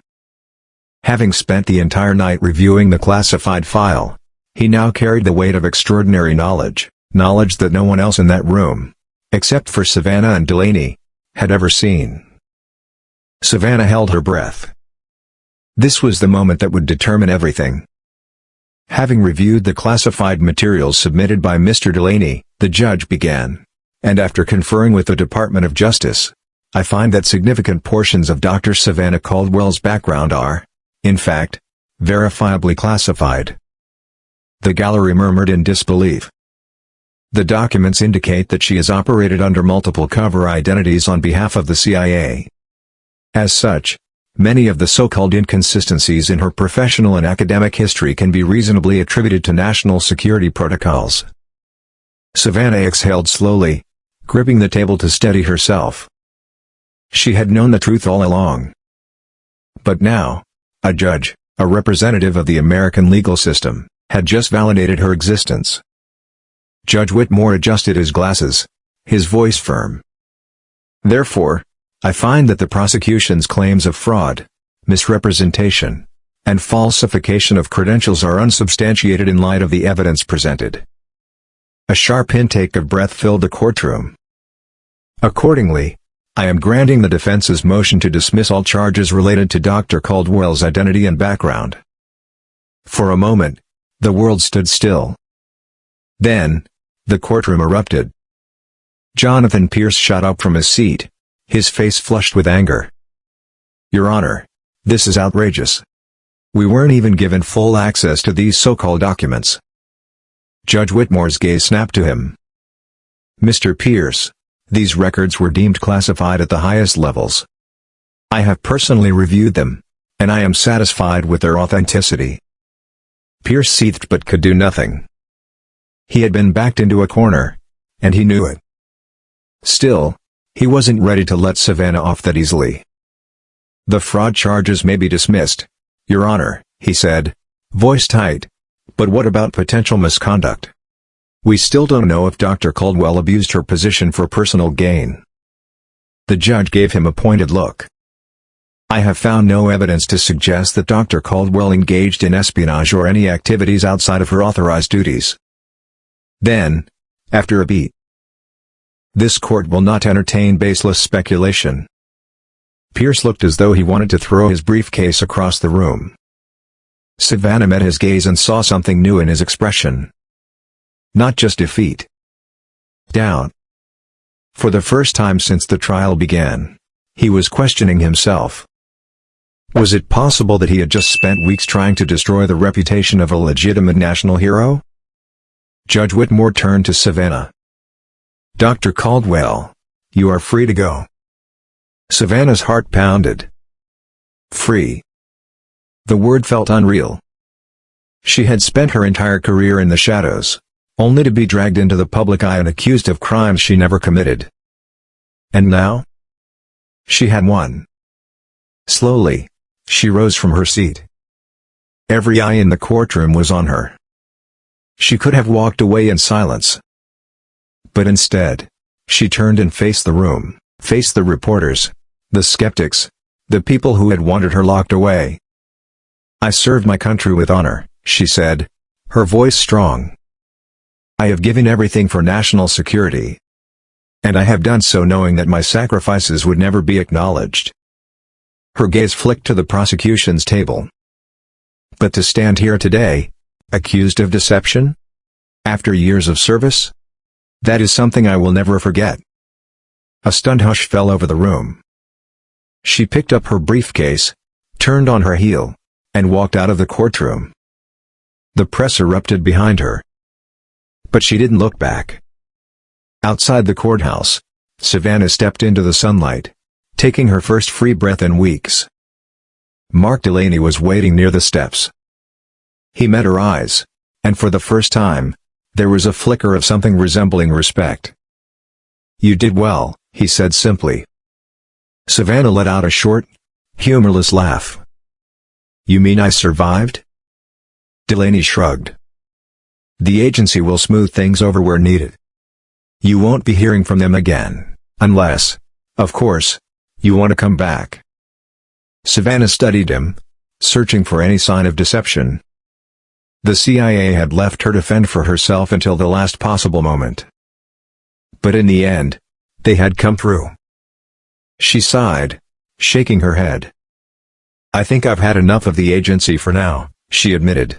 Having spent the entire night reviewing the classified file, he now carried the weight of extraordinary knowledge that no one else in that room, except for Savannah and Delaney, had ever seen. Savannah held her breath. This was the moment that would determine everything. Having reviewed the classified materials submitted by Mr. Delaney, the judge began, "And after conferring with the Department of Justice, I find that significant portions of Dr. Savannah Caldwell's background are, in fact, verifiably classified." The gallery murmured in disbelief. "The documents indicate that she has operated under multiple cover identities on behalf of the CIA. As such, many of the so-called inconsistencies in her professional and academic history can be reasonably attributed to national security protocols." Savannah exhaled slowly, gripping the table to steady herself. She had known the truth all along. But now, a judge, a representative of the American legal system, had just validated her existence. Judge Whitmore adjusted his glasses, his voice firm. Therefore, I find that the prosecution's claims of fraud, misrepresentation, and falsification of credentials are unsubstantiated in light of the evidence presented. A sharp intake of breath filled the courtroom. Accordingly, I am granting the defense's motion to dismiss all charges related to Dr. Caldwell's identity and background. For a moment, the world stood still. Then, the courtroom erupted. Jonathan Pierce shot up from his seat, his face flushed with anger. "Your Honor, this is outrageous. We weren't even given full access to these so-called documents." Judge Whitmore's gaze snapped to him. "Mr. Pierce, these records were deemed classified at the highest levels. I have personally reviewed them, and I am satisfied with their authenticity." Pierce seethed but could do nothing. He had been backed into a corner, and he knew it. Still, he wasn't ready to let Savannah off that easily. "The fraud charges may be dismissed, Your Honor," he said, voice tight. "But what about potential misconduct? We still don't know if Dr. Caldwell abused her position for personal gain." The judge gave him a pointed look. "I have found no evidence to suggest that Dr. Caldwell engaged in espionage or any activities outside of her authorized duties." Then, after a beat, "This court will not entertain baseless speculation." Pierce looked as though he wanted to throw his briefcase across the room. Savannah met his gaze and saw something new in his expression. Not just defeat. Doubt. For the first time since the trial began, he was questioning himself. Was it possible that he had just spent weeks trying to destroy the reputation of a legitimate national hero? Judge Whitmore turned to Savannah. "Dr. Caldwell, you are free to go." Savannah's heart pounded. Free. The word felt unreal. She had spent her entire career in the shadows, only to be dragged into the public eye and accused of crimes she never committed. And now? She had won. Slowly, she rose from her seat. Every eye in the courtroom was on her. She could have walked away in silence. But instead, she turned and faced the room, faced the reporters, the skeptics, the people who had wanted her locked away. "I served my country with honor," she said, her voice strong. "I have given everything for national security. And I have done so knowing that my sacrifices would never be acknowledged." Her gaze flicked to the prosecution's table. "But to stand here today, accused of deception? After years of service? That is something I will never forget." A stunned hush fell over the room. She picked up her briefcase, turned on her heel, and walked out of the courtroom. The press erupted behind her. But she didn't look back. Outside the courthouse, Savannah stepped into the sunlight, taking her first free breath in weeks. Mark Delaney was waiting near the steps. He met her eyes, and for the first time, there was a flicker of something resembling respect. "You did well," he said simply. Savannah let out a short, humorless laugh. "You mean I survived?" Delaney shrugged. "The agency will smooth things over where needed. You won't be hearing from them again, unless, of course, you want to come back." Savannah studied him, searching for any sign of deception. The CIA had left her to fend for herself until the last possible moment. But in the end, they had come through. She sighed, shaking her head. "I think I've had enough of the agency for now," she admitted.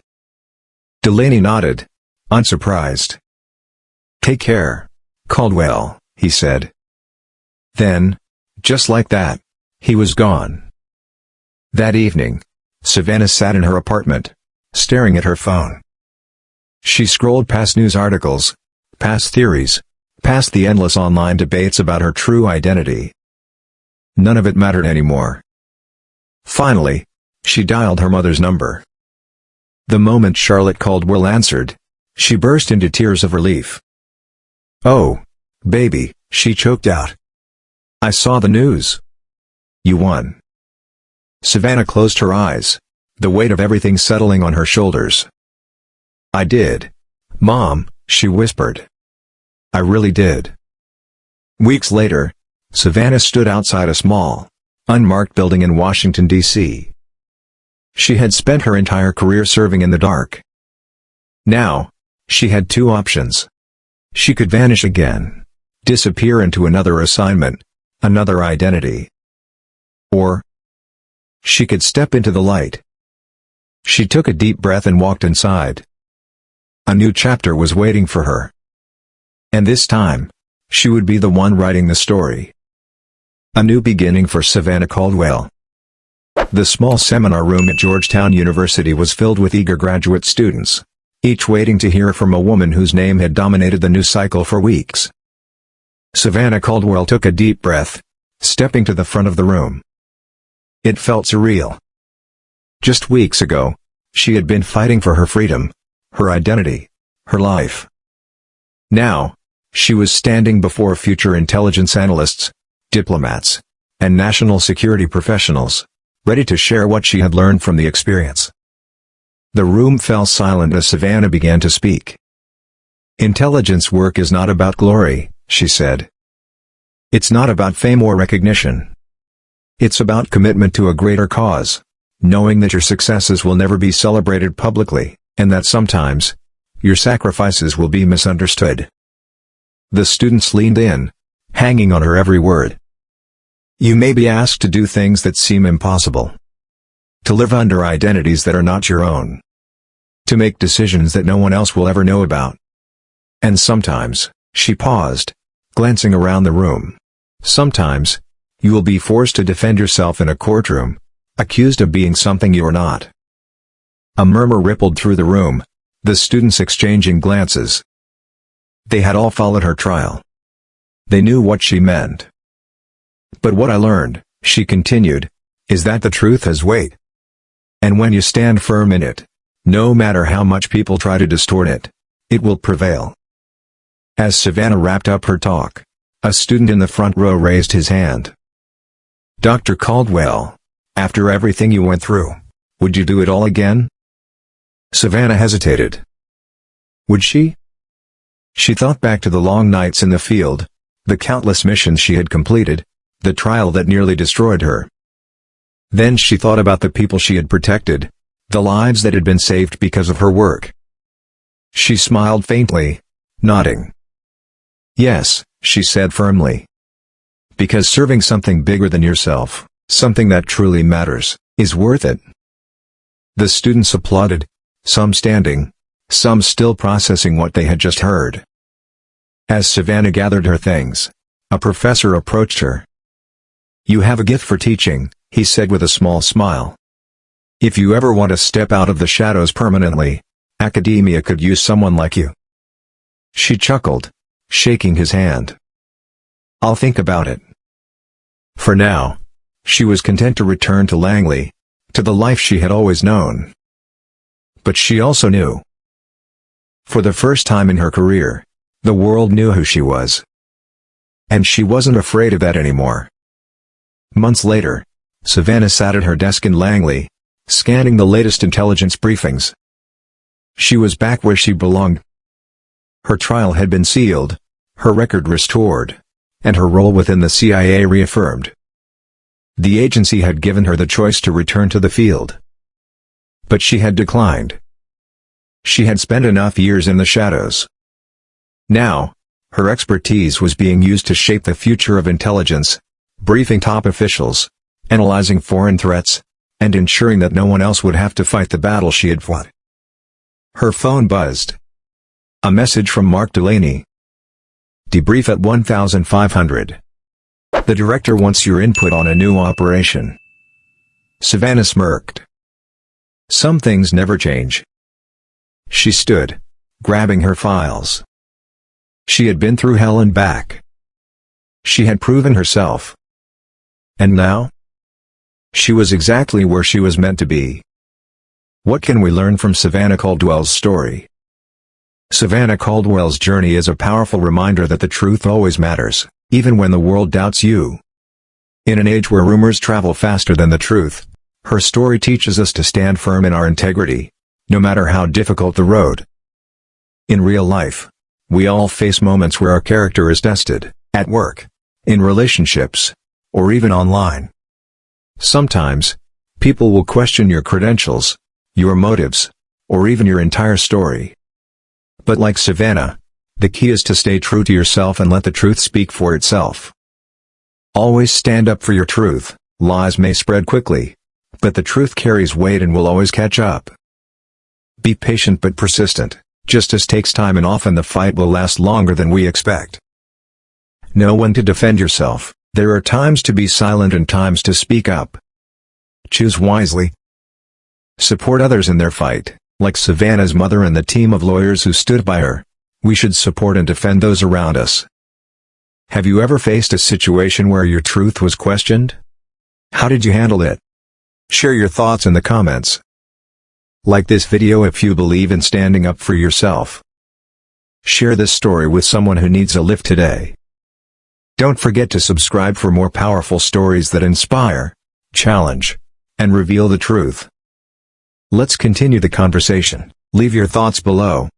Delaney nodded, unsurprised. "Take care, Caldwell," he said. Then, just like that, he was gone. That evening, Savannah sat in her apartment, staring at her phone. She scrolled past news articles, past theories, past the endless online debates about her true identity. None of it mattered anymore. Finally, she dialed her mother's number. The moment Charlotte Caldwell answered, she burst into tears of relief. "Oh, baby," she choked out. "I saw the news. You won." Savannah closed her eyes, the weight of everything settling on her shoulders. "I did. Mom," she whispered. "I really did." Weeks later, Savannah stood outside a small, unmarked building in Washington, D.C. She had spent her entire career serving in the dark. Now, she had two options. She could vanish again, disappear into another assignment, another identity. Or she could step into the light. She took a deep breath and walked inside. A new chapter was waiting for her. And this time, she would be the one writing the story. A new beginning for Savannah Caldwell. The small seminar room at Georgetown University was filled with eager graduate students, each waiting to hear from a woman whose name had dominated the news cycle for weeks. Savannah Caldwell took a deep breath, stepping to the front of the room. It felt surreal. Just weeks ago, she had been fighting for her freedom, her identity, her life. Now, she was standing before future intelligence analysts, diplomats, and national security professionals, ready to share what she had learned from the experience. The room fell silent as Savannah began to speak. "Intelligence work is not about glory," she said. "It's not about fame or recognition. It's about commitment to a greater cause, knowing that your successes will never be celebrated publicly, and that sometimes, your sacrifices will be misunderstood." The students leaned in, hanging on her every word. You may be asked to do things that seem impossible. To live under identities that are not your own. To make decisions that no one else will ever know about. And sometimes, she paused, glancing around the room. Sometimes, you will be forced to defend yourself in a courtroom, accused of being something you are not. A murmur rippled through the room, the students exchanging glances. They had all followed her trial. They knew what she meant. "But what I learned," she continued, "is that the truth has weight. And when you stand firm in it, no matter how much people try to distort it, it will prevail." As Savannah wrapped up her talk, a student in the front row raised his hand. "Dr. Caldwell, after everything you went through, would you do it all again?" Savannah hesitated. Would she? She thought back to the long nights in the field, the countless missions she had completed, the trial that nearly destroyed her. Then she thought about the people she had protected, the lives that had been saved because of her work. She smiled faintly, nodding. "Yes," she said firmly. "Because serving something bigger than yourself, something that truly matters, is worth it." The students applauded, some standing, some still processing what they had just heard. As Savannah gathered her things, a professor approached her. "You have a gift for teaching," he said with a small smile. "If you ever want to step out of the shadows permanently, academia could use someone like you." She chuckled, shaking his hand. "I'll think about it." For now, she was content to return to Langley, to the life she had always known. But she also knew. For the first time in her career, the world knew who she was. And she wasn't afraid of that anymore. Months later, Savannah sat at her desk in Langley, scanning the latest intelligence briefings. She was back where she belonged. Her trial had been sealed, her record restored, and her role within the CIA reaffirmed. The agency had given her the choice to return to the field. But she had declined. She had spent enough years in the shadows. Now, her expertise was being used to shape the future of intelligence, briefing top officials, analyzing foreign threats, and ensuring that no one else would have to fight the battle she had fought. Her phone buzzed. A message from Mark Delaney. "Debrief at 1500. The director wants your input on a new operation." Savannah smirked. Some things never change. She stood, grabbing her files. She had been through hell and back. She had proven herself. And now? She was exactly where she was meant to be. What can we learn from Savannah Caldwell's story? Savannah Caldwell's journey is a powerful reminder that the truth always matters, even when the world doubts you. In an age where rumors travel faster than the truth, her story teaches us to stand firm in our integrity, no matter how difficult the road. In real life, we all face moments where our character is tested, at work, in relationships, or even online. Sometimes, people will question your credentials, your motives, or even your entire story. But like Savannah, the key is to stay true to yourself and let the truth speak for itself. Always stand up for your truth. Lies may spread quickly, but the truth carries weight and will always catch up. Be patient but persistent. Justice takes time and often the fight will last longer than we expect. Know when to defend yourself. There are times to be silent and times to speak up. Choose wisely. Support others in their fight, like Savannah's mother and the team of lawyers who stood by her. We should support and defend those around us. Have you ever faced a situation where your truth was questioned? How did you handle it? Share your thoughts in the comments. Like this video if you believe in standing up for yourself. Share this story with someone who needs a lift today. Don't forget to subscribe for more powerful stories that inspire, challenge, and reveal the truth. Let's continue the conversation. Leave your thoughts below.